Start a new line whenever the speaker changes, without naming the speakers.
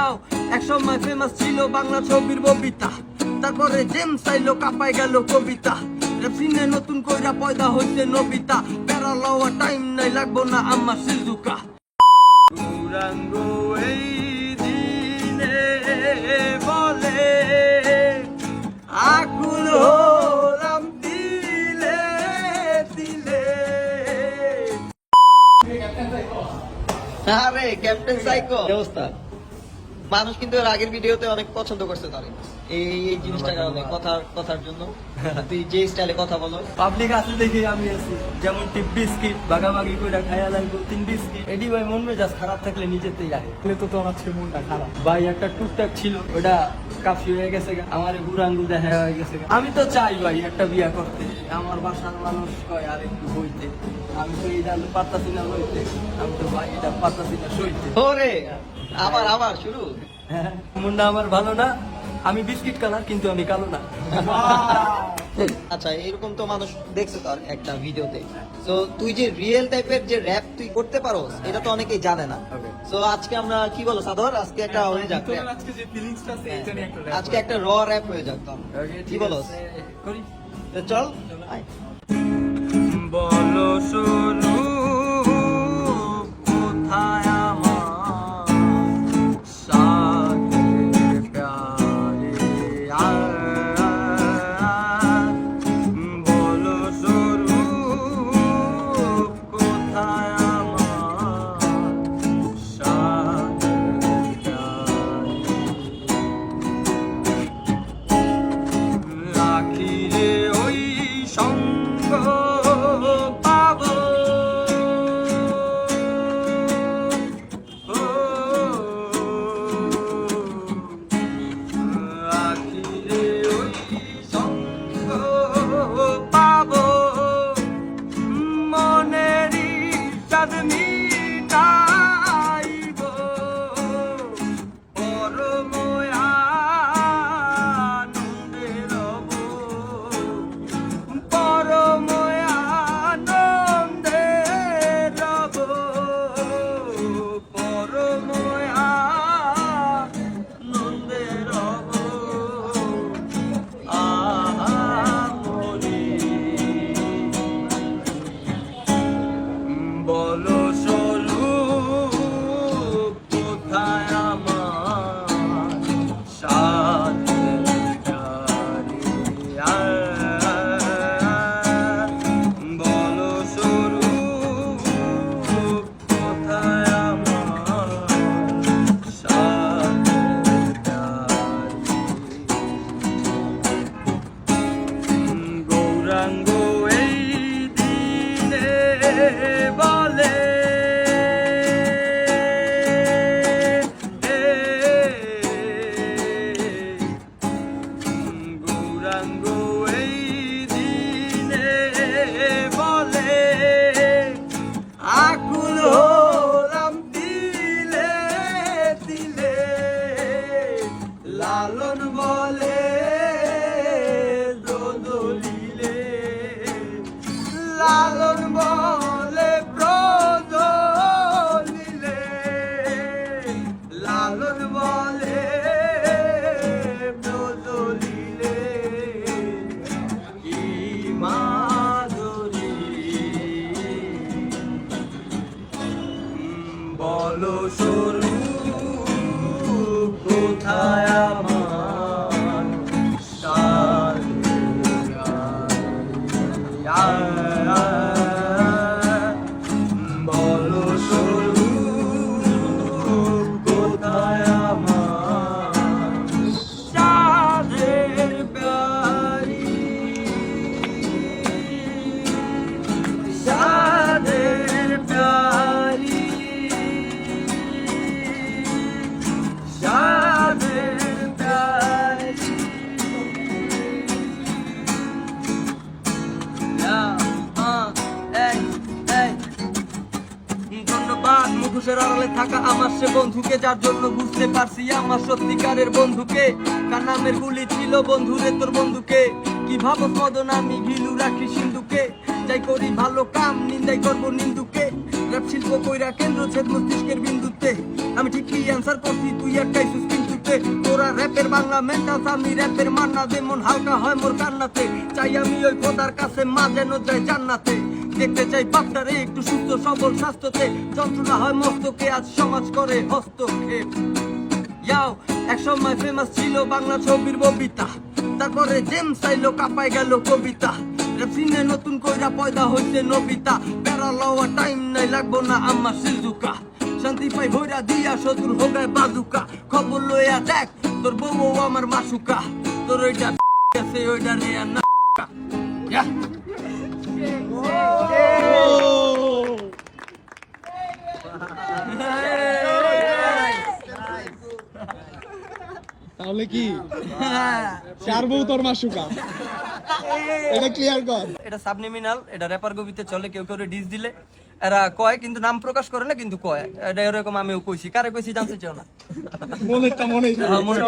নাও। এক সময় ফেমাস ছিল বাংলা ছবির ববিতা, তারপরে জেমস আইলো কাপাই গেল কবিতা। র‍্যাপ সিনে নতুন কইরা পয়দা হইছে নবিতা, প্যারা লওয়া টাইম নাই লাগবো না আমার সিজুকা। গৌরাঙ্গ এই দিনে বলে আকুল হলাম দিলে দিলে।
আরে ক্যাপ্টেন সাইকো অবস্থা। মানুষ কিন্তু এর আগের ভিডিওতে অনেক পছন্দ করছে তারে এই জিনিসটার কারণে, কথার জন্য। তুই যে স্টাইলে কথা বলো,
পাবলিক আছে দেখে আমি আছি। যেমন টিপ বিস্কিট ভাগাভাগি করে খাইয়া লাগবো 3 বিস্কিট। এডি ভাই মন মেজাজ খারাপ থাকলে নিজেতেই আহে। তো তোর আজকে মনটা খারাপ ভাই। একটা টুকটাক ছিল ওটা কাফি হয়ে গেছে, আমার বুড়া আঙ্গুল দেখা হয়ে গেছে। আমি তো চাই ভাই একটা বিয়া করতে, আমার বাসার মানুষ কয় আর একটু বইতে। আমি তো এটা পাত্তাছি না লইতে, আমি তো ভাই এটা পাত্তাছি না সইতে।
ওরে আবার শুরু।
মুন্ডা আমার ভালো না, আমি বিস্কিট কালার কিন্তু আমি কালো না।
আচ্ছা, এরকম তো মানুষ দেখছে তার একটা ভিডিওতে। তো তুই যে রিয়েল টাইপের যে র‍্যাপ তুই করতে পারো, এটা তো অনেকেই জানে না। তো আজকে আমরা কি বলো সাদর, আজকে একটা হয়ে যাক, আজকে একটা র র‍্যাপ হয়ে যাক। তো কি বলো, চল
বলো শুরু কোথায় আমার সাথে প্যারে বলো শুরু কোথায় আমার সাথে রাখি রে ওই সঙ্গ পাবো। রাখি রে ওই সঙ্গ পাবো, মনেরই চাঁদ মিটাইব পরম আনন্দে রব, পরম আনন্দে রব, পরম আনন্দে রব। মরি বলো সরু কোথায় আমার সাথে বলো সরু কোথায় আমার সাথে গৌরাঙ্গ এই দিনে বলে গৌরাঙ্গ এই দিনে বলে আকুল হলাম দিলে দিলে। লালন বলে দোদলিলে, লালন বলে প্রদলিলে, লালন বলে প্রদলিলে কি মাধুরী। বলো সরু কোথায় আমার সাথে বলো সরু কোথায় আমার সাধের প্যারি, সাধের প্যারি, সাধের প্যারি। ধন্যবাদ মুখোশের আড়ালে থাকা আমার সে বন্ধুকে, যার জন্য বুঝতে পারছি আমার সত্যিকারের বন্ধুকে। কার নামের গুলি ছিল বন্ধুরে তোর বন্ধুকে, কি ভাবো মদন আমি ভিলু রাখি সিন্ধুকে। যাই করি ভালো কাম নিন্দাই করবো নিন্দুকে, র‍্যাপ শিল্প কইরা কেন্দ্র ছেদ মস্তিষ্কের বিন্দুতে আমি ঠিকই অ্যান্সার করছি তুই একটাই সুস্কিন্তুতে তোরা র‍্যাপের বাংলা মেন্টাস আমি র‍্যাপের মান্না দে মন হালকা হয় মোর কান্নাতে চাই আমি ওই খোদার কাছে মা যেন যায় জান্নাতে দেখতে চাই বাচ্চারে একটু সুস্থ সবল স্বাস্থ্যতে যন্ত্রণা হয় মস্তকে আজ সমাজ করে হস্তক্ষেপ ইয়াও এক সময় ফেমাস ছিল বাংলা ছবির ববিতা তারপরে জেমস আইলো কাপাই গেল কবিতা র‍্যাপ সিনে নতুন কইরা পয়দা হইছে নবিতা প্যারা লওয়া টাইম নাই লাগবো না আমার সিজুকা শান্তি পাই হইরা দিয়া শত্রুর হোগায় বাজুকা খবর লইয়া দেখ তোর বউ আমার মাসুকা তোর ওইটা আছে ওইটা রে না ইয়া
তাহলে কি চার বউ তোর মাসুকা এটা ক্লিয়ার কর।
এটা সাবনিমিনাল, এটা র্যাপার গবিতে চলে, কেউ কেউ ডিস দিলে এরা কয় কিন্তু নাম প্রকাশ করে না, কিন্তু কয় এটা এরকম আমিও কইছি, কারে কইছি জানতে চাও না?
মনেরটা মনেই
মনে